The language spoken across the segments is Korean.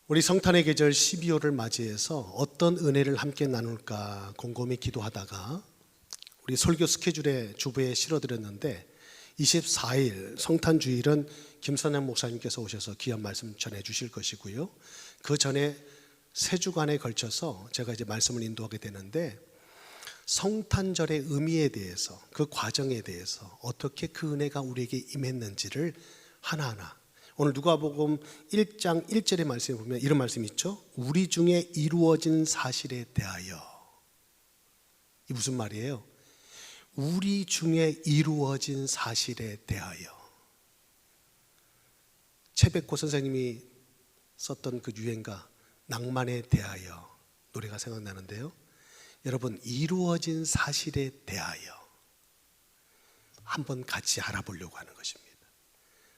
우리 성탄의 계절 12월을 맞이해서 어떤 은혜를 함께 나눌까 곰곰이 기도하다가 우리 설교 스케줄에 주부에 실어드렸는데 24일 성탄주일은 김선영 목사님께서 오셔서 귀한 말씀 전해 주실 것이고요. 그 전에 세 주간에 걸쳐서 제가 이제 말씀을 인도하게 되는데 성탄절의 의미에 대해서, 그 과정에 대해서 어떻게 그 은혜가 우리에게 임했는지를 하나하나, 오늘 누가복음 1장 1절의 말씀에 보면 이런 말씀이 있죠. 우리 중에 이루어진 사실에 대하여. 이 무슨 말이에요? 우리 중에 이루어진 사실에 대하여. 최백호 선생님이 썼던 그 유행가 낭만에 대하여 노래가 생각나는데요. 여러분, 이루어진 사실에 대하여 한번 같이 알아보려고 하는 것입니다.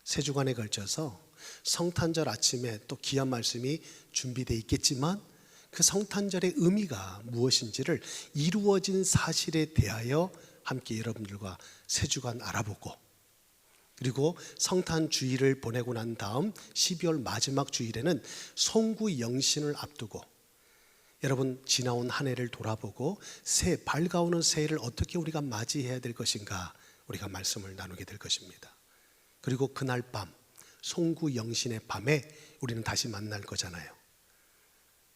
세 주간에 걸쳐서 성탄절 아침에 또 귀한 말씀이 준비되어 있겠지만 그 성탄절의 의미가 무엇인지를 이루어진 사실에 대하여 함께 여러분들과 세 주간 알아보고, 그리고 성탄 주일을 보내고 난 다음 12월 마지막 주일에는 송구 영신을 앞두고 여러분 지나온 한 해를 돌아보고 밝아오는 새해를 어떻게 우리가 맞이해야 될 것인가 우리가 말씀을 나누게 될 것입니다. 그리고 그날 밤, 송구 영신의 밤에 우리는 다시 만날 거잖아요.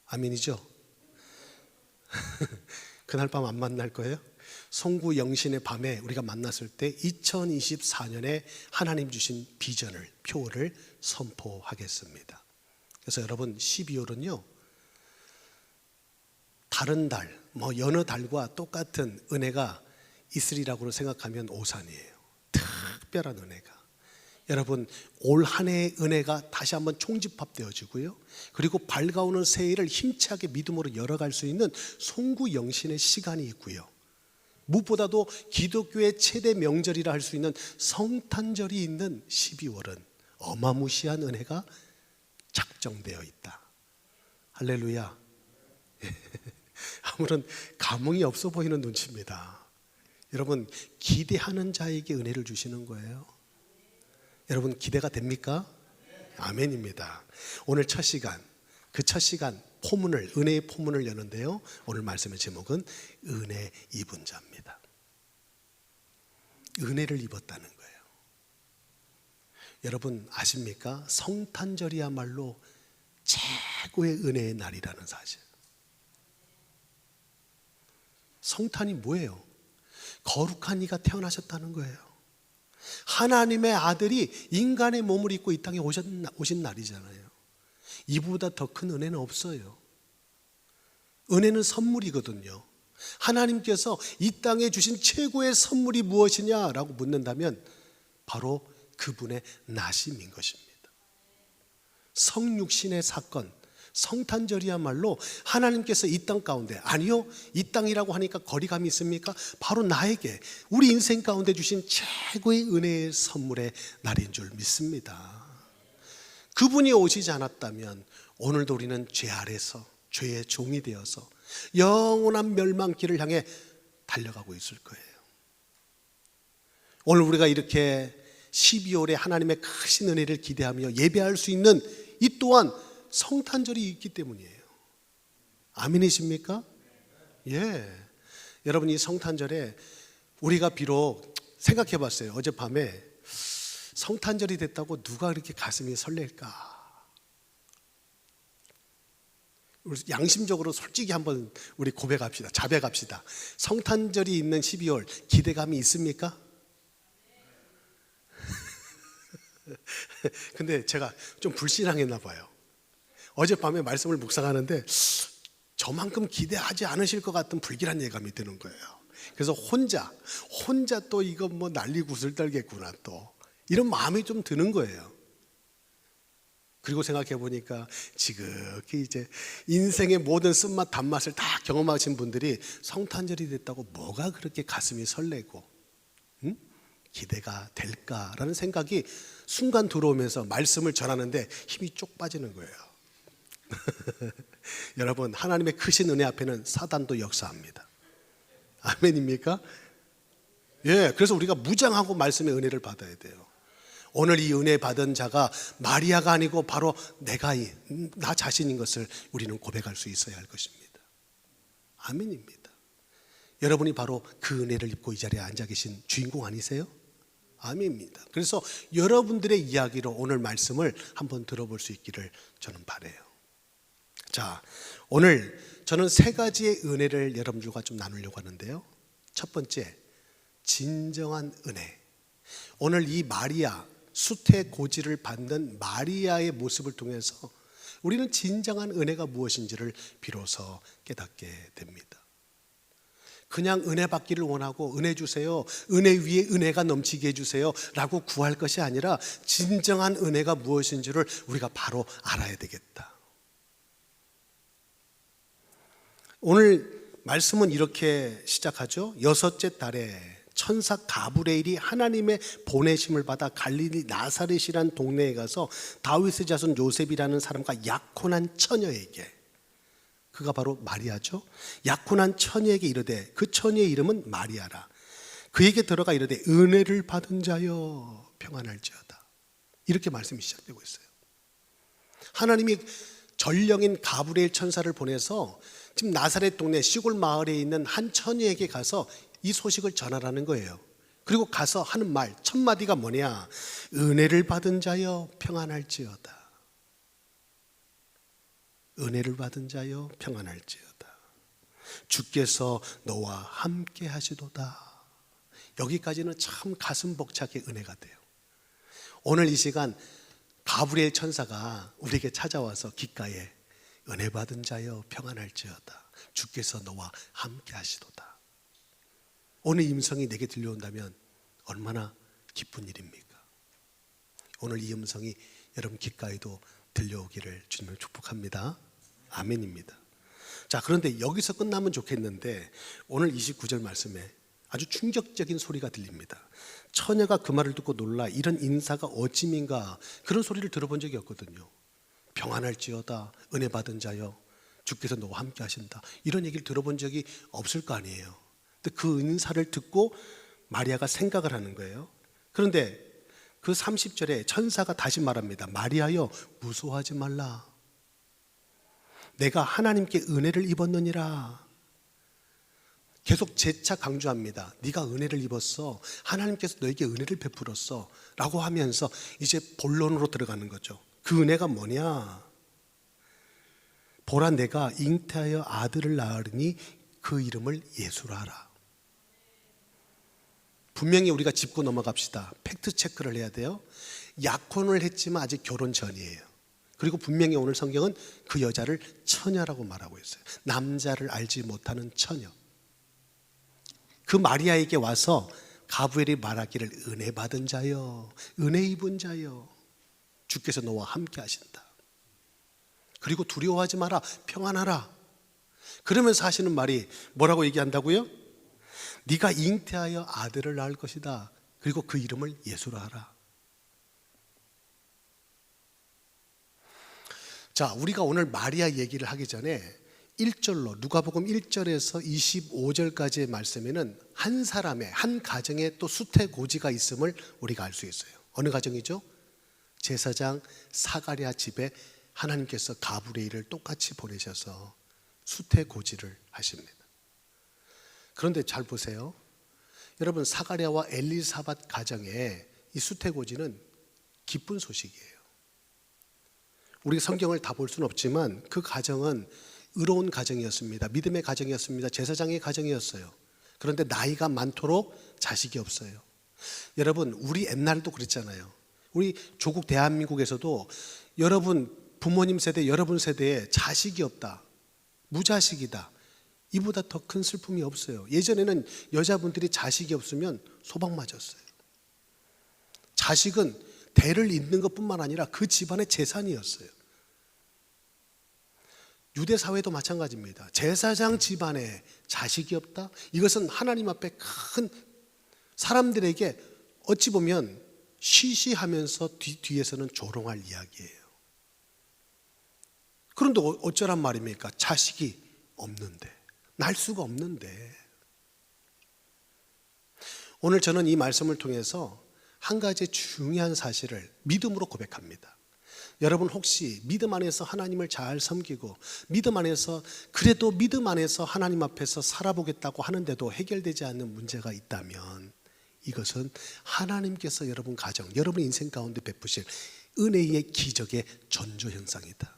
아멘이죠? 그날 밤 안 만날 거예요? 송구 영신의 밤에 우리가 만났을 때 2024년에 하나님 주신 비전을, 표를 선포하겠습니다. 그래서 여러분 12월은요 다른 달, 여느 달과 똑같은 은혜가 있으리라고 생각하면 오산이에요. 특별한 은혜가. 여러분 올 한 해의 은혜가 다시 한번 총집합되어지고요, 그리고 밝아오는 새해를 힘차게 믿음으로 열어갈 수 있는 송구 영신의 시간이 있고요, 무엇보다도 기독교의 최대 명절이라 할 수 있는 성탄절이 있는 12월은 어마무시한 은혜가 작정되어 있다. 할렐루야. 아무런 감흥이 없어 보이는 눈치입니다. 여러분 기대하는 자에게 은혜를 주시는 거예요. 여러분 기대가 됩니까? 아멘입니다. 오늘 첫 시간, 그 첫 시간 포문을, 은혜의 포문을 여는데요, 오늘 말씀의 제목은 은혜 입은 자입니다. 은혜를 입었다는 거예요. 여러분 아십니까? 성탄절이야말로 최고의 은혜의 날이라는 사실. 성탄이 뭐예요? 거룩한 이가 태어나셨다는 거예요. 하나님의 아들이 인간의 몸을 입고 이 땅에 오신 날이잖아요. 이보다 더 큰 은혜는 없어요. 은혜는 선물이거든요. 하나님께서 이 땅에 주신 최고의 선물이 무엇이냐라고 묻는다면 바로 그분의 나심인 것입니다. 성육신의 사건, 성탄절이야말로 하나님께서 이 땅 가운데, 아니요 이 땅이라고 하니까 거리감이 있습니까? 바로 나에게 우리 인생 가운데 주신 최고의 은혜의 선물의 날인 줄 믿습니다. 그분이 오시지 않았다면 오늘도 우리는 죄 아래서 죄의 종이 되어서 영원한 멸망길을 향해 달려가고 있을 거예요. 오늘 우리가 이렇게 12월에 하나님의 크신 은혜를 기대하며 예배할 수 있는 이 또한 성탄절이 있기 때문이에요. 아멘이십니까? 예. 여러분 이 성탄절에 우리가 비록 생각해 봤어요. 어젯밤에 성탄절이 됐다고 누가 그렇게 가슴이 설렐까? 양심적으로 솔직히 한번 우리 고백합시다. 자백합시다. 성탄절이 있는 12월 기대감이 있습니까? 근데 제가 좀 불신앙했나 봐요. 어젯밤에 말씀을 묵상하는데 저만큼 기대하지 않으실 것 같은 불길한 예감이 드는 거예요. 그래서 혼자 또 이거 난리 구슬 떨겠구나, 또 이런 마음이 좀 드는 거예요. 그리고 생각해 보니까 지극히 이제 인생의 모든 쓴맛 단맛을 다 경험하신 분들이 성탄절이 됐다고 뭐가 그렇게 가슴이 설레고 기대가 될까라는 생각이 순간 들어오면서 말씀을 전하는데 힘이 쪽 빠지는 거예요. 여러분 하나님의 크신 은혜 앞에는 사단도 역사합니다. 아멘입니까? 예, 그래서 우리가 무장하고 말씀의 은혜를 받아야 돼요. 오늘 이 은혜 받은 자가 마리아가 아니고 바로 나 자신인 것을 우리는 고백할 수 있어야 할 것입니다. 아멘입니다. 여러분이 바로 그 은혜를 입고 이 자리에 앉아 계신 주인공 아니세요? 아멘입니다. 그래서 여러분들의 이야기로 오늘 말씀을 한번 들어볼 수 있기를 저는 바라요. 자, 오늘 저는 세 가지의 은혜를 여러분들과 좀 나누려고 하는데요. 첫 번째, 진정한 은혜. 오늘 이 마리아, 수태고지를 받는 마리아의 모습을 통해서 우리는 진정한 은혜가 무엇인지를 비로소 깨닫게 됩니다. 그냥 은혜 받기를 원하고 은혜 주세요, 은혜 위에 은혜가 넘치게 해주세요 라고 구할 것이 아니라 진정한 은혜가 무엇인지를 우리가 바로 알아야 되겠다. 오늘 말씀은 이렇게 시작하죠. 여섯째 달에 천사 가브리엘이 하나님의 보내심을 받아 갈릴리 나사렛이란 동네에 가서 다윗의 자손 요셉이라는 사람과 약혼한 처녀에게, 그가 바로 마리아죠. 약혼한 처녀에게 이르되, 그 처녀의 이름은 마리아라. 그에게 들어가 이르되 은혜를 받은 자여 평안할지어다. 이렇게 말씀이 시작되고 있어요. 하나님이 전령인 가브리엘 천사를 보내서 지금 나사렛 동네 시골 마을에 있는 한 처녀에게 가서 이 소식을 전하라는 거예요. 그리고 가서 하는 말 첫 마디가 뭐냐? 은혜를 받은 자여 평안할지어다. 은혜를 받은 자여 평안할지어다. 주께서 너와 함께 하시도다. 여기까지는 참 가슴 벅차게 은혜가 돼요. 오늘 이 시간 가브리엘 천사가 우리에게 찾아와서 귓가에 은혜 받은 자여 평안할지어다. 주께서 너와 함께 하시도다. 오늘 이 음성이 내게 들려온다면 얼마나 기쁜 일입니까? 오늘 이 음성이 여러분 귓가에도 들려오기를 주님을 축복합니다. 아멘입니다. 자, 그런데 여기서 끝나면 좋겠는데 오늘 29절 말씀에 아주 충격적인 소리가 들립니다. 처녀가 그 말을 듣고 놀라 이런 인사가 어찌민가, 그런 소리를 들어본 적이 없거든요. 평안할지어다, 은혜 받은 자여, 주께서 너와 함께 하신다, 이런 얘기를 들어본 적이 없을 거 아니에요. 근데 그 인사를 듣고 마리아가 생각을 하는 거예요. 그런데 그 30절에 천사가 다시 말합니다. 마리아여 무서워하지 말라. 내가 하나님께 은혜를 입었느니라. 계속 재차 강조합니다. 네가 은혜를 입었어. 하나님께서 너에게 은혜를 베풀었어 라고 하면서 이제 본론으로 들어가는 거죠. 그 은혜가 뭐냐? 보라, 내가 잉태하여 아들을 낳으리니 그 이름을 예수라 하라. 분명히 우리가 짚고 넘어갑시다. 팩트 체크를 해야 돼요. 약혼을 했지만 아직 결혼 전이에요. 그리고 분명히 오늘 성경은 그 여자를 처녀라고 말하고 있어요. 남자를 알지 못하는 처녀. 그 마리아에게 와서 가브리엘이 말하기를 은혜 받은 자여, 은혜 입은 자여, 주께서 너와 함께 하신다. 그리고 두려워하지 마라, 평안하라. 그러면서 하시는 말이 뭐라고 얘기한다고요? 네가 잉태하여 아들을 낳을 것이다. 그리고 그 이름을 예수라 하라. 자, 우리가 오늘 마리아 얘기를 하기 전에 1절로 누가복음 1절에서 25절까지의 말씀에는 한 사람의, 한 가정에 또 수태고지가 있음을 우리가 알 수 있어요. 어느 가정이죠? 제사장 사가랴 집에 하나님께서 가브리엘을 똑같이 보내셔서 수태고지를 하십니다. 그런데 잘 보세요. 여러분, 사가랴와 엘리사밧 가정에 이 수태고지는 기쁜 소식이에요. 우리 성경을 다 볼 수는 없지만 그 가정은 의로운 가정이었습니다. 믿음의 가정이었습니다. 제사장의 가정이었어요. 그런데 나이가 많도록 자식이 없어요. 여러분, 우리 옛날도 그랬잖아요. 우리 조국 대한민국에서도 여러분 부모님 세대, 여러분 세대에 자식이 없다, 무자식이다, 이보다 더 큰 슬픔이 없어요. 예전에는 여자분들이 자식이 없으면 소방 맞았어요. 자식은 대를 잇는 것뿐만 아니라 그 집안의 재산이었어요. 유대 사회도 마찬가지입니다. 제사장 집안에 자식이 없다? 이것은 하나님 앞에 큰, 사람들에게 어찌 보면 시시하면서 뒤에서는 조롱할 이야기예요. 그런데 어쩌란 말입니까? 자식이 없는데, 날 수가 없는데. 오늘 저는 이 말씀을 통해서 한 가지 중요한 사실을 믿음으로 고백합니다. 여러분 혹시 믿음 안에서 하나님을 잘 섬기고 믿음 안에서 그래도 믿음 안에서 하나님 앞에서 살아보겠다고 하는데도 해결되지 않는 문제가 있다면 이것은 하나님께서 여러분 가정, 여러분 인생 가운데 베푸실 은혜의 기적의 전조 현상이다.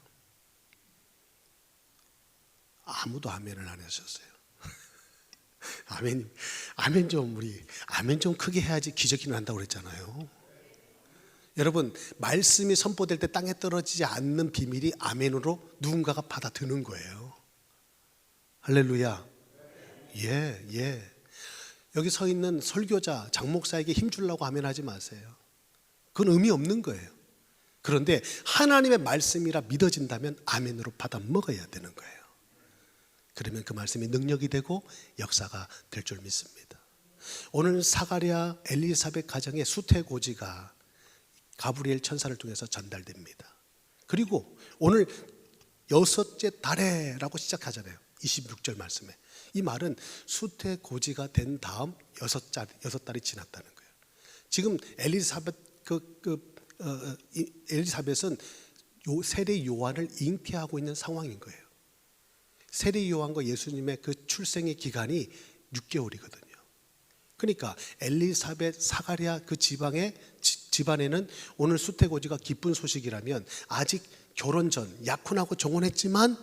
아무도 아멘을 안 하셨어요. 아멘 좀 크게 해야지 기적이 난다고 그랬잖아요. 여러분 말씀이 선포될 때 땅에 떨어지지 않는 비밀이 아멘으로 누군가가 받아드는 거예요. 할렐루야. 예. 여기 서 있는 설교자, 장목사에게 힘주려고 아멘하지 마세요. 그건 의미 없는 거예요. 그런데 하나님의 말씀이라 믿어진다면 아멘으로 받아 먹어야 되는 거예요. 그러면 그 말씀이 능력이 되고 역사가 될 줄 믿습니다. 오늘 사가랴 엘리사벳 가정의 수태고지가 가브리엘 천사를 통해서 전달됩니다. 그리고 오늘 여섯째 달에라고 시작하잖아요. 26절 말씀에. 이 말은 수태고지가 된 다음 여섯 달이 지났다는 거예요. 지금 엘리사벳은 세례 요한을 잉태하고 있는 상황인 거예요. 세례 요한과 예수님의 그 출생의 기간이 6개월이거든요. 그러니까 엘리사벳, 사가랴 그 집안에는 오늘 수태고지가 기쁜 소식이라면 아직 결혼 전, 약혼하고 정혼했지만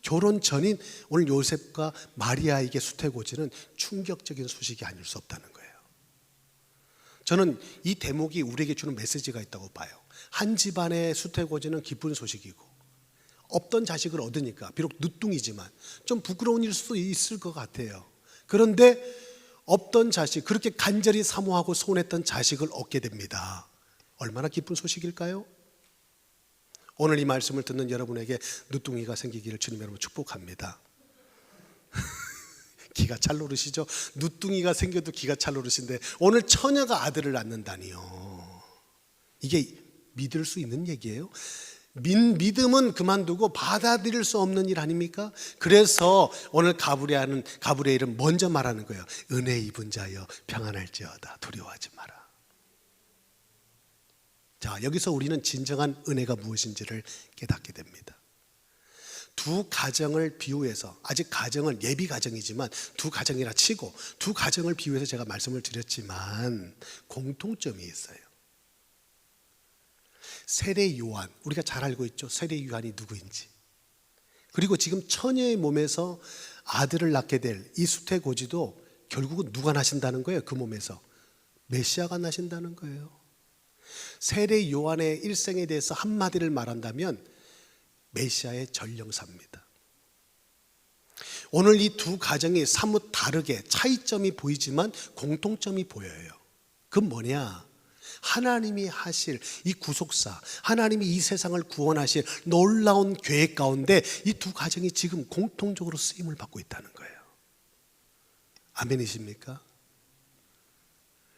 결혼 전인 오늘 요셉과 마리아에게 수태고지는 충격적인 소식이 아닐 수 없다는 거예요. 저는 이 대목이 우리에게 주는 메시지가 있다고 봐요. 한 집안의 수태고지는 기쁜 소식이고 없던 자식을 얻으니까 비록 늦둥이지만 좀 부끄러운 일 수도 있을 것 같아요. 그런데 없던 자식, 그렇게 간절히 사모하고 소원했던 자식을 얻게 됩니다. 얼마나 기쁜 소식일까요? 오늘 이 말씀을 듣는 여러분에게 늦둥이가 생기기를 주님 여러분 축복합니다. 기가 찰 노릇이죠. 늦둥이가 생겨도 기가 찰 노릇인데 오늘 처녀가 아들을 낳는다니요. 이게 믿을 수 있는 얘기예요? 믿음은 그만두고 받아들일 수 없는 일 아닙니까? 그래서 오늘 가브리엘은 먼저 말하는 거예요. 은혜 입은 자여 평안할지어다 두려워하지 마라. 자, 여기서 우리는 진정한 은혜가 무엇인지를 깨닫게 됩니다. 두 가정을 비유해서, 아직 가정은 예비 가정이지만 두 가정이라 치고 두 가정을 비유해서 제가 말씀을 드렸지만 공통점이 있어요. 세례 요한, 우리가 잘 알고 있죠. 세례 요한이 누구인지. 그리고 지금 처녀의 몸에서 아들을 낳게 될 이 수태고지도 결국은 누가 나신다는 거예요? 그 몸에서 메시아가 나신다는 거예요. 세례 요한의 일생에 대해서 한마디를 말한다면 메시아의 전령사입니다. 오늘 이 두 가정이 사뭇 다르게 차이점이 보이지만 공통점이 보여요. 그건 뭐냐? 하나님이 하실 이 구속사, 하나님이 이 세상을 구원하실 놀라운 계획 가운데 이 두 가정이 지금 공통적으로 쓰임을 받고 있다는 거예요. 아멘이십니까?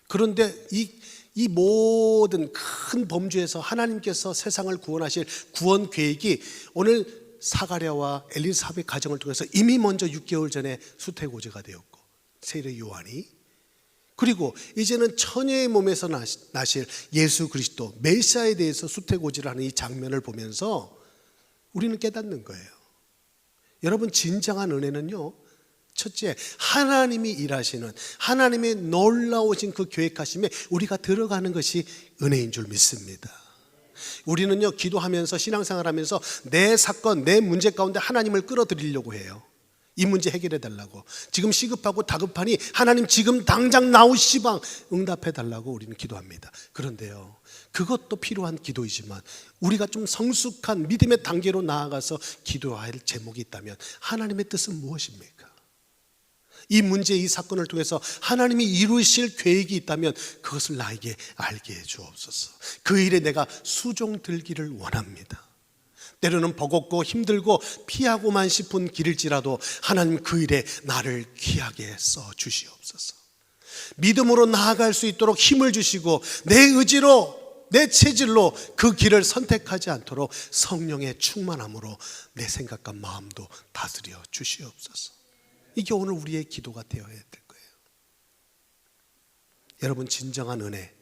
그런데 이 모든 큰 범주에서 하나님께서 세상을 구원하실 구원 계획이 오늘 사가랴와 엘리사벳 가정을 통해서 이미 먼저 6개월 전에 수태고지가 되었고 세례 요한이, 그리고 이제는 처녀의 몸에서 나실 예수 그리스도 메시아에 대해서 수태고지를 하는 이 장면을 보면서 우리는 깨닫는 거예요. 여러분 진정한 은혜는요, 첫째 하나님이 일하시는 하나님의 놀라우신 그 계획하심에 우리가 들어가는 것이 은혜인 줄 믿습니다. 우리는요 기도하면서 신앙생활하면서 내 사건, 내 문제 가운데 하나님을 끌어들이려고 해요. 이 문제 해결해 달라고. 지금 시급하고 다급하니 하나님 지금 당장 나오시방 응답해 달라고 우리는 기도합니다. 그런데요, 그것도 필요한 기도이지만 우리가 좀 성숙한 믿음의 단계로 나아가서 기도할 제목이 있다면 하나님의 뜻은 무엇입니까? 이 문제, 이 사건을 통해서 하나님이 이루실 계획이 있다면 그것을 나에게 알게 해 주옵소서. 그 일에 내가 수종 들기를 원합니다. 때로는 버겁고 힘들고 피하고만 싶은 길일지라도 하나님 그 일에 나를 귀하게 써 주시옵소서. 믿음으로 나아갈 수 있도록 힘을 주시고 내 의지로, 내 체질로 그 길을 선택하지 않도록 성령의 충만함으로 내 생각과 마음도 다스려 주시옵소서. 이게 오늘 우리의 기도가 되어야 될 거예요. 여러분 진정한 은혜,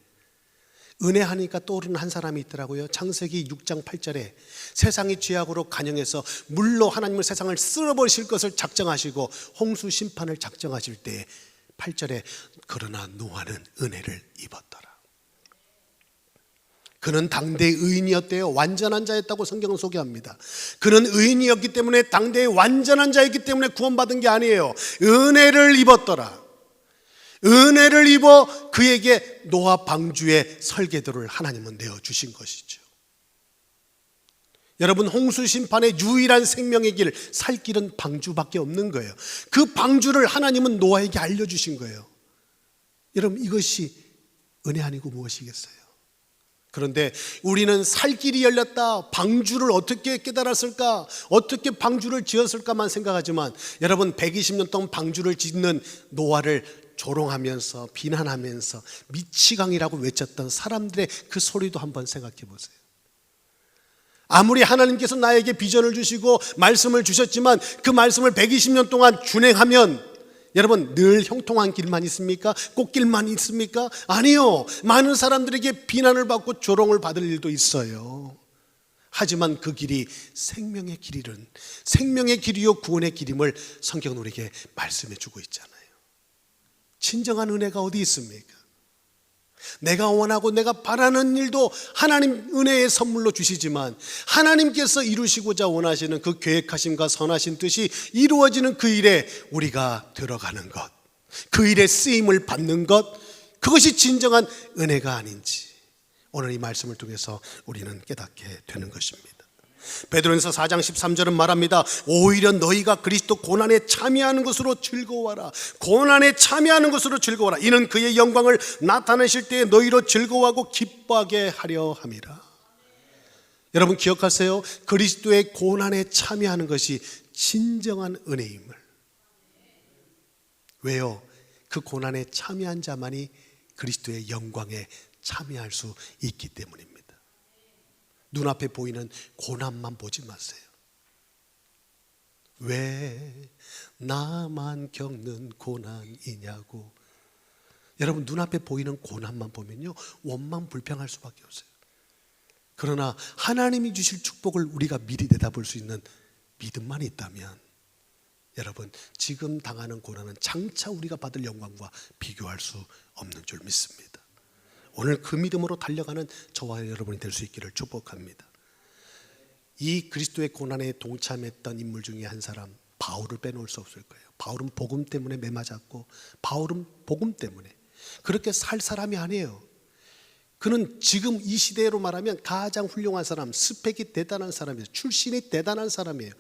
은혜하니까 떠오르는 한 사람이 있더라고요. 창세기 6장 8절에 세상이 죄악으로 간영해서 물로 하나님을 세상을 쓸어버리실 것을 작정하시고 홍수 심판을 작정하실 때 8절에 그러나 노아는 은혜를 입었더라. 그는 당대의 의인이었대요. 완전한 자였다고 성경은 소개합니다. 그는 의인이었기 때문에 당대의 완전한 자였기 때문에 구원받은 게 아니에요. 은혜를 입었더라. 은혜를 입어 그에게 노아 방주의 설계도를 하나님은 내어주신 것이죠. 여러분, 홍수 심판의 유일한 생명의 길, 살 길은 방주밖에 없는 거예요. 그 방주를 하나님은 노아에게 알려주신 거예요. 여러분, 이것이 은혜 아니고 무엇이겠어요? 그런데 우리는 살 길이 열렸다, 방주를 어떻게 깨달았을까, 어떻게 방주를 지었을까만 생각하지만, 여러분, 120년 동안 방주를 짓는 노아를 조롱하면서 비난하면서 미치광이라고 외쳤던 사람들의 그 소리도 한번 생각해 보세요. 아무리 하나님께서 나에게 비전을 주시고 말씀을 주셨지만 그 말씀을 120년 동안 준행하면 여러분, 늘 형통한 길만 있습니까? 꽃길만 있습니까? 아니요. 많은 사람들에게 비난을 받고 조롱을 받을 일도 있어요. 하지만 그 길이 생명의 길이는, 생명의 길이요 구원의 길임을 성경은 우리에게 말씀해 주고 있잖아요. 진정한 은혜가 어디 있습니까? 내가 원하고 내가 바라는 일도 하나님 은혜의 선물로 주시지만 하나님께서 이루시고자 원하시는 그 계획하심과 선하신 뜻이 이루어지는 그 일에 우리가 들어가는 것, 그 일에 쓰임을 받는 것, 그것이 진정한 은혜가 아닌지 오늘 이 말씀을 통해서 우리는 깨닫게 되는 것입니다. 베드로전서 4장 13절은 말합니다. 오히려 너희가 그리스도 고난에 참여하는 것으로 즐거워하라. 고난에 참여하는 것으로 즐거워하라. 이는 그의 영광을 나타내실 때에 너희로 즐거워하고 기뻐하게 하려 함이라. 여러분 기억하세요. 그리스도의 고난에 참여하는 것이 진정한 은혜임을. 왜요? 그 고난에 참여한 자만이 그리스도의 영광에 참여할 수 있기 때문입니다. 눈앞에 보이는 고난만 보지 마세요. 왜 나만 겪는 고난이냐고. 여러분, 눈앞에 보이는 고난만 보면요 원망 불평할 수밖에 없어요. 그러나 하나님이 주실 축복을 우리가 미리 내다볼 수 있는 믿음만 있다면 여러분, 지금 당하는 고난은 장차 우리가 받을 영광과 비교할 수 없는 줄 믿습니다. 오늘 그 믿음으로 달려가는 저와 여러분이 될 수 있기를 축복합니다. 이 그리스도의 고난에 동참했던 인물 중에 한 사람, 바울을 빼놓을 수 없을 거예요. 바울은 복음 때문에 매맞았고, 바울은 복음 때문에 그렇게 살 사람이 아니에요. 그는 지금 이 시대로 말하면 가장 훌륭한 사람, 스펙이 대단한 사람이에요. 출신이 대단한 사람이에요.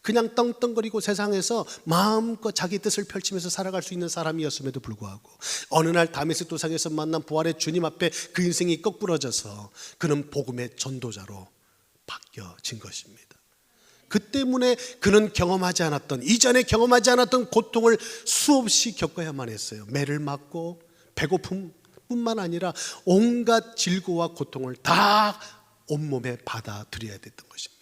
그냥 떵떵거리고 세상에서 마음껏 자기 뜻을 펼치면서 살아갈 수 있는 사람이었음에도 불구하고 어느 날 다메섹 도상에서 만난 부활의 주님 앞에 그 인생이 거꾸러져서 그는 복음의 전도자로 바뀌어진 것입니다. 그 때문에 그는 경험하지 않았던, 이전에 경험하지 않았던 고통을 수없이 겪어야만 했어요. 매를 맞고 배고픔뿐만 아니라 온갖 질고와 고통을 다 온몸에 받아들여야 됐던 것입니다.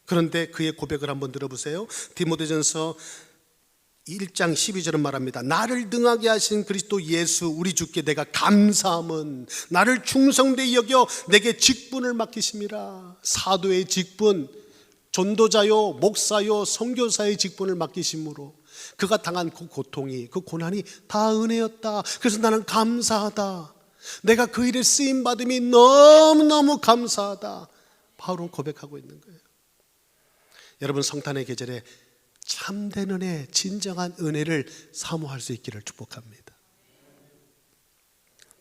그런데 그의 고백을 한번 들어보세요. 디모데전서 1장 12절은 말합니다. 나를 능하게 하신 그리스도 예수 우리 주께 내가 감사함은 나를 충성되이 여겨 내게 직분을 맡기심이라. 사도의 직분, 전도자요 목사요 선교사의 직분을 맡기심으로 그가 당한 그 고통이, 그 고난이 다 은혜였다. 그래서 나는 감사하다. 내가 그 일에 쓰임받음이 너무너무 감사하다. 바울은 고백하고 있는 거예요. 여러분, 성탄의 계절에 참된 은혜, 진정한 은혜를 사모할 수 있기를 축복합니다.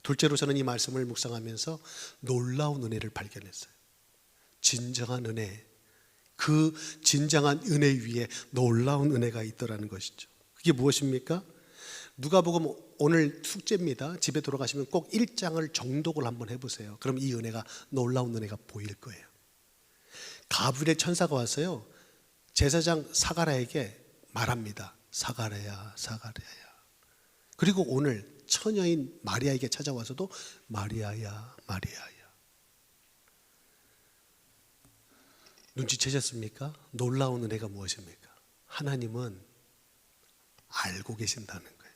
둘째로 저는 이 말씀을 묵상하면서 놀라운 은혜를 발견했어요. 진정한 은혜, 그 진정한 은혜 위에 놀라운 은혜가 있더라는 것이죠. 그게 무엇입니까? 누가복음 오늘 숙제입니다. 집에 돌아가시면 꼭 1장을 정독을 한번 해보세요. 그럼 이 은혜가, 놀라운 은혜가 보일 거예요. 가브리엘 천사가 왔어요. 제사장 사가랴에게 말합니다. 사가랴야, 사가랴야. 그리고 오늘 처녀인 마리아에게 찾아와서도 마리아야, 마리아야. 눈치채셨습니까? 놀라운 은혜가 무엇입니까? 하나님은 알고 계신다는 거예요.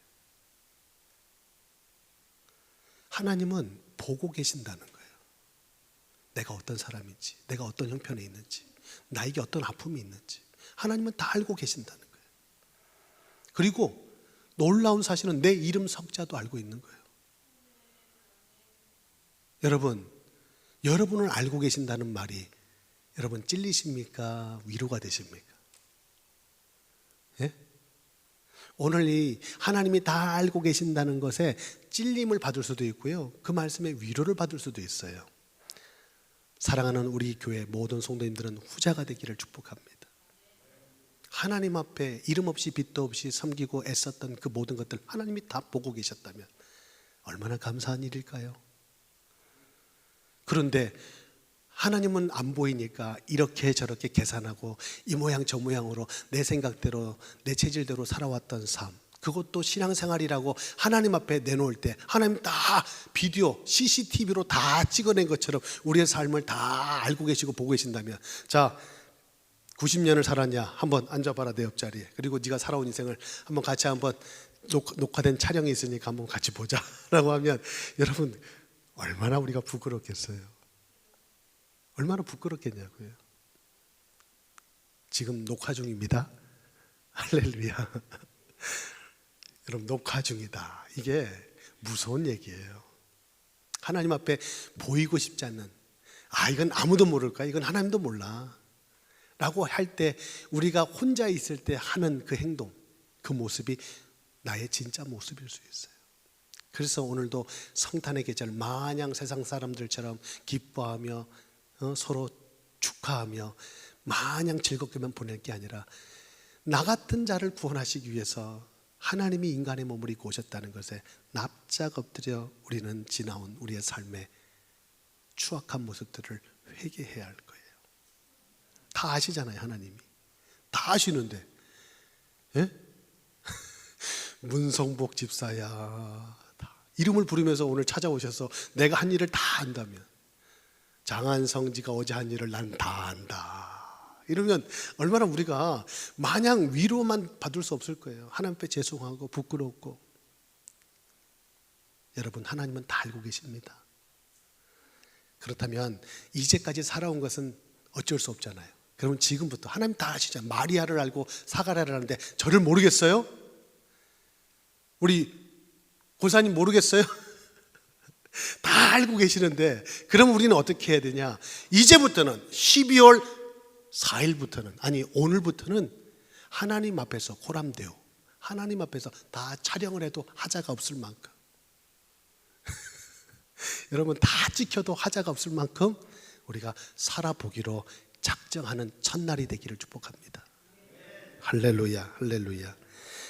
하나님은 보고 계신다는 거예요. 내가 어떤 사람인지, 내가 어떤 형편에 있는지, 나에게 어떤 아픔이 있는지 하나님은 다 알고 계신다는 거예요. 그리고 놀라운 사실은 내 이름 석자도 알고 있는 거예요. 여러분을 알고 계신다는 말이 여러분 찔리십니까? 위로가 되십니까? 예? 오늘 이 하나님이 다 알고 계신다는 것에 찔림을 받을 수도 있고요, 그 말씀에 위로를 받을 수도 있어요. 사랑하는 우리 교회 모든 성도님들은 후자가 되기를 축복합니다. 하나님 앞에 이름 없이 빚도 없이 섬기고 애썼던 그 모든 것들 하나님이 다 보고 계셨다면 얼마나 감사한 일일까요? 그런데 하나님은 안 보이니까 이렇게 저렇게 계산하고 이 모양 저 모양으로 내 생각대로 내 체질대로 살아왔던 삶, 그것도 신앙생활이라고 하나님 앞에 내놓을 때 하나님 다 비디오 CCTV로 다 찍어낸 것처럼 우리의 삶을 다 알고 계시고 보고 계신다면, 자 90년을 살았냐 한번 앉아봐라 내 옆자리에. 그리고 네가 살아온 인생을 한번 같이 한번 녹화된 촬영이 있으니까 한번 같이 보자 라고 하면 여러분 얼마나 우리가 부끄럽겠어요. 얼마나 부끄럽겠냐고요. 지금 녹화 중입니다. 할렐루야. 여러분 녹화 중이다. 이게 무서운 얘기예요. 하나님 앞에 보이고 싶지 않는, 이건 아무도 모를 거야, 이건 하나님도 몰라 라고 할 때 우리가 혼자 있을 때 하는 그 행동, 그 모습이 나의 진짜 모습일 수 있어요. 그래서 오늘도 성탄의 계절 마냥 세상 사람들처럼 기뻐하며 서로 축하하며 마냥 즐겁게만 보낼 게 아니라 나 같은 자를 구원하시기 위해서 하나님이 인간의 몸을 입고 오셨다는 것에 납작 엎드려 우리는 지나온 우리의 삶의 추악한 모습들을 회개해야 할 거예요. 다 아시잖아요. 하나님이 다 아시는데, 예? 문성복 집사야 다 이름을 부르면서 오늘 찾아오셔서 내가 한 일을 다 안다면, 장한성지가 어제 한 일을 난 다 안다 이러면 얼마나 우리가 마냥 위로만 받을 수 없을 거예요. 하나님 앞에 죄송하고 부끄럽고. 여러분 하나님은 다 알고 계십니다. 그렇다면 이제까지 살아온 것은 어쩔 수 없잖아요. 그러면 지금부터 하나님 다 아시잖아요. 마리아를 알고 사가랴를 아는데 저를 모르겠어요? 우리 고사님 모르겠어요? 다 알고 계시는데 그럼 우리는 어떻게 해야 되냐? 이제부터는 12월 4일부터는, 아니 오늘부터는 하나님 앞에서 코람데오, 하나님 앞에서 다 촬영을 해도 하자가 없을 만큼 여러분 다 찍혀도 하자가 없을 만큼 우리가 살아보기로 작정하는 첫날이 되기를 축복합니다. 할렐루야, 할렐루야.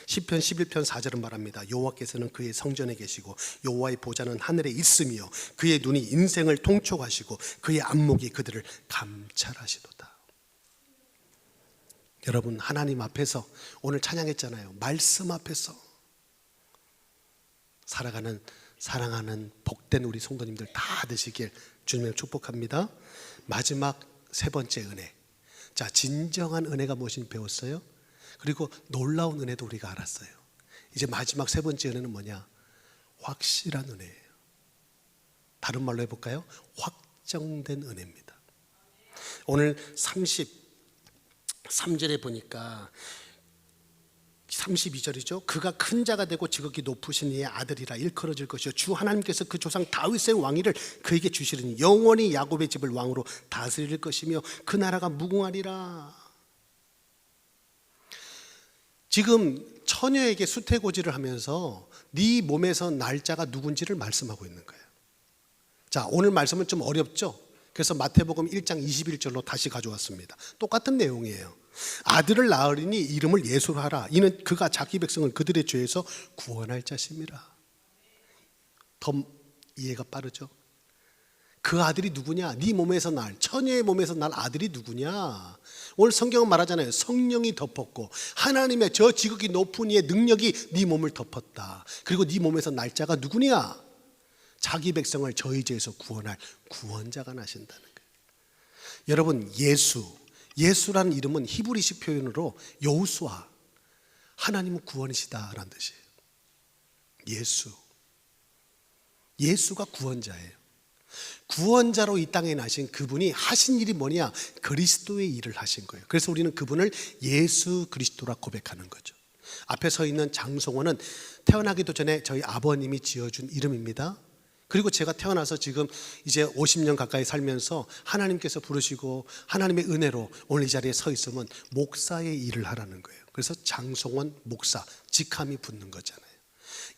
시편 11편 4절은 말합니다. 여호와께서는 그의 성전에 계시고 여호와의 보좌는 하늘에 있으며 그의 눈이 인생을 통촉하시고 그의 안목이 그들을 감찰하시도다. 여러분 하나님 앞에서 오늘 찬양했잖아요. 말씀 앞에서 살아가는 사랑하는 복된 우리 성도님들 다 되시길 주님을 축복합니다. 마지막 세 번째 은혜. 자, 진정한 은혜가 무엇인지 배웠어요. 그리고 놀라운 은혜도 우리가 알았어요. 이제 마지막 세 번째 은혜는 뭐냐? 확실한 은혜예요. 다른 말로 해볼까요? 확정된 은혜입니다. 오늘 33절에 보니까 32절이죠. 그가 큰 자가 되고 지극히 높으신 이의 아들이라 일컬어질 것이요 주 하나님께서 그 조상 다윗의 왕위를 그에게 주시리니 영원히 야곱의 집을 왕으로 다스릴 것이며 그 나라가 무궁하리라. 지금 처녀에게 수태고지를 하면서 네 몸에서 날짜가 누군지를 말씀하고 있는 거예요. 자, 오늘 말씀은 좀 어렵죠? 그래서 마태복음 1장 21절로 다시 가져왔습니다. 똑같은 내용이에요. 아들을 낳으리니 이름을 예수로 하라. 이는 그가 자기 백성을 그들의 죄에서 구원할 자심이라. 더 이해가 빠르죠? 그 아들이 누구냐? 네 몸에서 날, 처녀의 몸에서 날 아들이 누구냐? 오늘 성경은 말하잖아요. 성령이 덮었고 하나님의 저 지극히 높은 이의 능력이 네 몸을 덮었다. 그리고 네 몸에서 날짜가 누구냐? 자기 백성을 저희 죄에서 구원할 구원자가 나신다는 거예요. 여러분 예수라는 이름은 히브리식 표현으로 여호수아, 하나님은 구원이시다라는 뜻이에요. 예수가 구원자예요. 구원자로 이 땅에 나신 그분이 하신 일이 뭐냐? 그리스도의 일을 하신 거예요. 그래서 우리는 그분을 예수 그리스도라 고백하는 거죠. 앞에 서 있는 장송원은 태어나기도 전에 저희 아버님이 지어준 이름입니다. 그리고 제가 태어나서 지금 이제 50년 가까이 살면서 하나님께서 부르시고 하나님의 은혜로 오늘 이 자리에 서 있으면 목사의 일을 하라는 거예요. 그래서 장송원 목사, 직함이 붙는 거잖아요.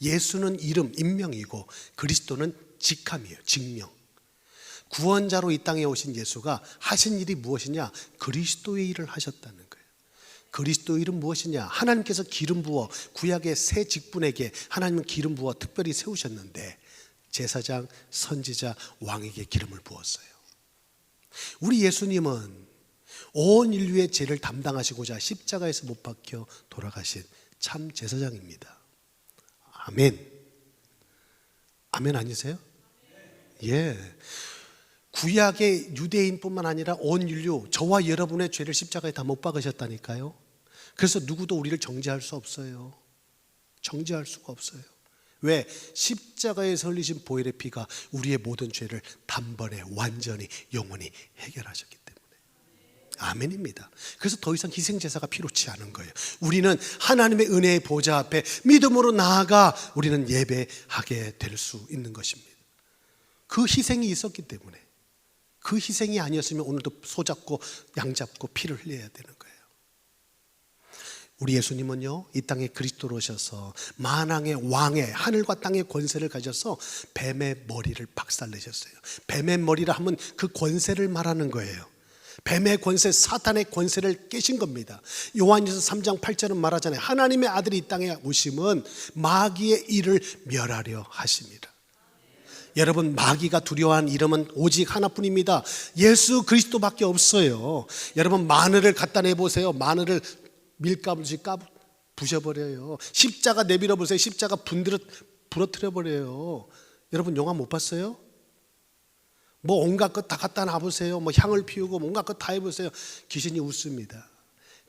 예수는 이름, 인명이고 그리스도는 직함이에요. 직명. 구원자로 이 땅에 오신 예수가 하신 일이 무엇이냐? 그리스도의 일을 하셨다는 거예요. 그리스도의 일은 무엇이냐? 하나님께서 기름 부어 구약의 새 직분에게 하나님은 기름 부어 특별히 세우셨는데 제사장, 선지자, 왕에게 기름을 부었어요. 우리 예수님은 온 인류의 죄를 담당하시고자 십자가에서 못 박혀 돌아가신 참 제사장입니다. 아멘. 아멘 아니세요? 예. 구약의 유대인뿐만 아니라 온 인류, 저와 여러분의 죄를 십자가에 다 못 박으셨다니까요. 그래서 누구도 우리를 정죄할 수 없어요. 정죄할 수가 없어요. 왜? 십자가에서 흘리신 보혈의 피가 우리의 모든 죄를 단번에 완전히 영원히 해결하셨기 때문에. 아멘입니다. 그래서 더 이상 희생제사가 필요치 않은 거예요. 우리는 하나님의 은혜의 보좌 앞에 믿음으로 나아가 우리는 예배하게 될 수 있는 것입니다. 그 희생이 있었기 때문에. 그 희생이 아니었으면 오늘도 소 잡고 양 잡고 피를 흘려야 되는 거예요. 우리 예수님은요, 이 땅에 그리스도로 오셔서 만왕의 왕의 하늘과 땅의 권세를 가져서 뱀의 머리를 박살내셨어요. 뱀의 머리라 하면 그 권세를 말하는 거예요. 뱀의 권세, 사탄의 권세를 깨신 겁니다. 요한일서 3장 8절은 말하잖아요. 하나님의 아들이 이 땅에 오심은 마귀의 일을 멸하려 하십니다. 여러분, 마귀가 두려워하는 이름은 오직 하나뿐입니다. 예수 그리스도밖에 없어요. 여러분, 마늘을 갖다 내보세요. 마늘을 밀가루지 부셔버려요. 십자가 내밀어 보세요. 십자가 부러뜨려 버려요. 여러분, 영화 못 봤어요? 뭐 온갖 것 다 갖다 놔보세요. 뭐 향을 피우고 온갖 것 다 해보세요. 귀신이 웃습니다.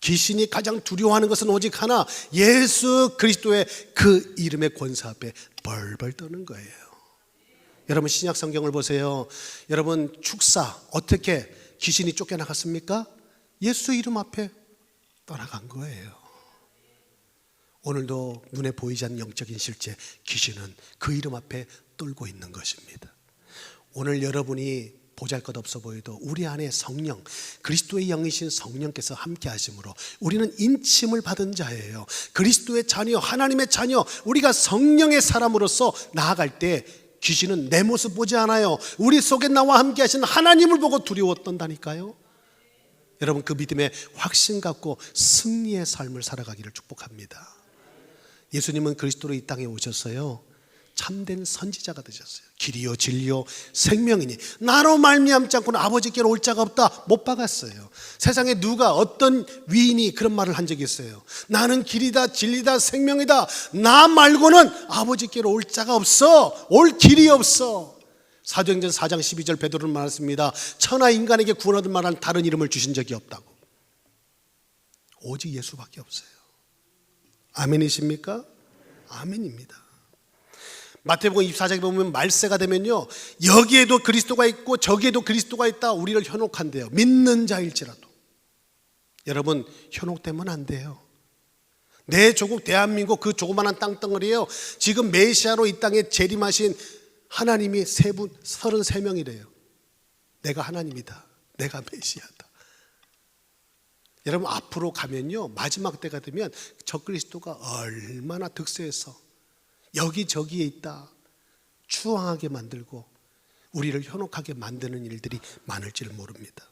귀신이 가장 두려워하는 것은 오직 하나, 예수 그리스도의 그 이름의 권세 앞에 벌벌 떠는 거예요. 여러분, 신약 성경을 보세요. 여러분, 축사 어떻게 귀신이 쫓겨나갔습니까? 예수 이름 앞에 떠나간 거예요. 오늘도 눈에 보이지 않는 영적인 실제, 귀신은 그 이름 앞에 떨고 있는 것입니다. 오늘 여러분이 보잘것없어 보여도 우리 안에 성령, 그리스도의 영이신 성령께서 함께 하심으로 우리는 인침을 받은 자예요. 그리스도의 자녀, 하나님의 자녀, 우리가 성령의 사람으로서 나아갈 때 귀신은 내 모습 보지 않아요. 우리 속에 나와 함께 하시는 하나님을 보고 두려워 떤다니까요. 여러분, 그 믿음에 확신 갖고 승리의 삶을 살아가기를 축복합니다. 예수님은 그리스도로 이 땅에 오셨어요. 참된 선지자가 되셨어요. 길이요 진리요 생명이니 나로 말미암지 않고는 아버지께로 올 자가 없다. 못 박았어요. 세상에 누가 어떤 위인이 그런 말을 한 적이 있어요. 나는 길이다 진리다 생명이다. 나 말고는 아버지께로 올 자가 없어. 올 길이 없어. 사도행전 4장 12절 베드로는 말했습니다. 천하 인간에게 구원 얻을 만한 다른 이름을 주신 적이 없다고. 오직 예수밖에 없어요. 아멘이십니까? 아멘입니다. 마태복음 24장에 보면 말세가 되면요, 여기에도 그리스도가 있고 저기에도 그리스도가 있다. 우리를 현혹한대요. 믿는 자일지라도. 여러분, 현혹되면 안 돼요. 내 조국 대한민국 그 조그마한 땅덩어리에요, 지금 메시아로 이 땅에 재림하신 하나님이 33명이래요. 내가 하나님이다. 내가 메시아다. 여러분, 앞으로 가면요, 마지막 때가 되면 저 그리스도가 얼마나 득세해서 여기저기에 있다 추앙하게 만들고 우리를 현혹하게 만드는 일들이 많을지를 모릅니다.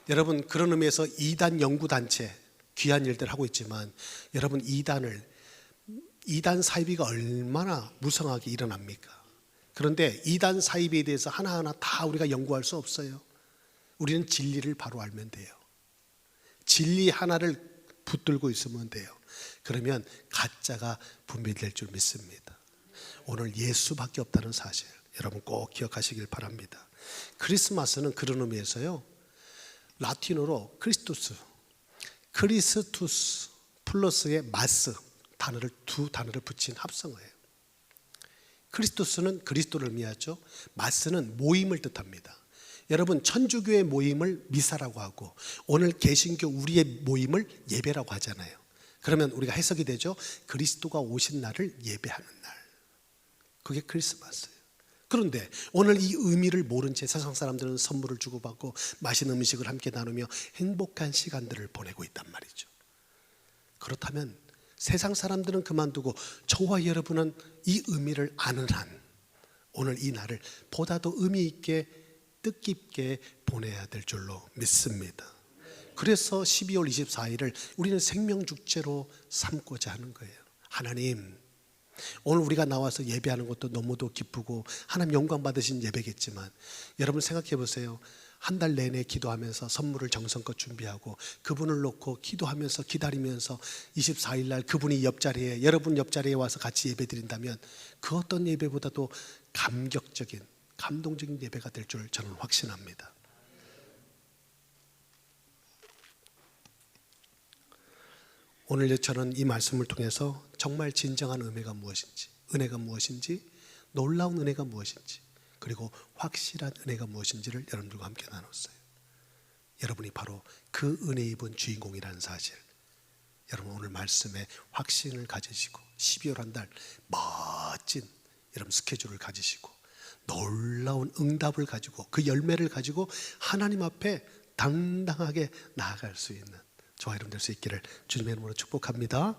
여러분, 그런 의미에서 이단 연구단체 귀한 일들 하고 있지만, 여러분, 이단 사이비가 얼마나 무성하게 일어납니까? 그런데 이단 사이비에 대해서 하나하나 다 우리가 연구할 수 없어요. 우리는 진리를 바로 알면 돼요. 진리 하나를 붙들고 있으면 돼요. 그러면 가짜가 분별될 줄 믿습니다. 오늘 예수밖에 없다는 사실 여러분 꼭 기억하시길 바랍니다. 크리스마스는 그런 의미에서요, 라틴어로 크리스투스 플러스의 마스 두 단어를 붙인 합성어예요. 크리스토스는 그리스도를 의미하죠. 마스는 모임을 뜻합니다. 여러분, 천주교의 모임을 미사라고 하고 오늘 개신교 우리의 모임을 예배라고 하잖아요. 그러면 우리가 해석이 되죠. 그리스도가 오신 날을 예배하는 날. 그게 크리스마스예요. 그런데 오늘 이 의미를 모른 채 세상 사람들은 선물을 주고받고 맛있는 음식을 함께 나누며 행복한 시간들을 보내고 있단 말이죠. 그렇다면 세상 사람들은 그만두고 저와 여러분은 이 의미를 아는 한 오늘 이 날을 보다 더 의미 있게 뜻깊게 보내야 될 줄로 믿습니다. 그래서 12월 24일을 우리는 생명축제로 삼고자 하는 거예요. 하나님, 오늘 우리가 나와서 예배하는 것도 너무도 기쁘고 하나님 영광 받으신 예배겠지만 여러분 생각해 보세요. 한 달 내내 기도하면서 선물을 정성껏 준비하고 그분을 놓고 기도하면서 기다리면서 24일 날 그분이 옆자리에, 여러분 옆자리에 와서 같이 예배 드린다면 그 어떤 예배보다도 감격적인, 감동적인 예배가 될 줄 저는 확신합니다. 오늘 저는 이 말씀을 통해서 정말 진정한 은혜가 무엇인지, 놀라운 은혜가 무엇인지, 그리고 확실한 은혜가 무엇인지를 여러분들과 함께 나눴어요. 여러분이 바로 그 은혜 입은 주인공이라는 사실, 여러분 오늘 말씀에 확신을 가지시고 12월 한 달 멋진 여러분 스케줄을 가지시고 놀라운 응답을 가지고 그 열매를 가지고 하나님 앞에 당당하게 나아갈 수 있는 저와 여러분 될 수 있기를 주님의 이름으로 축복합니다.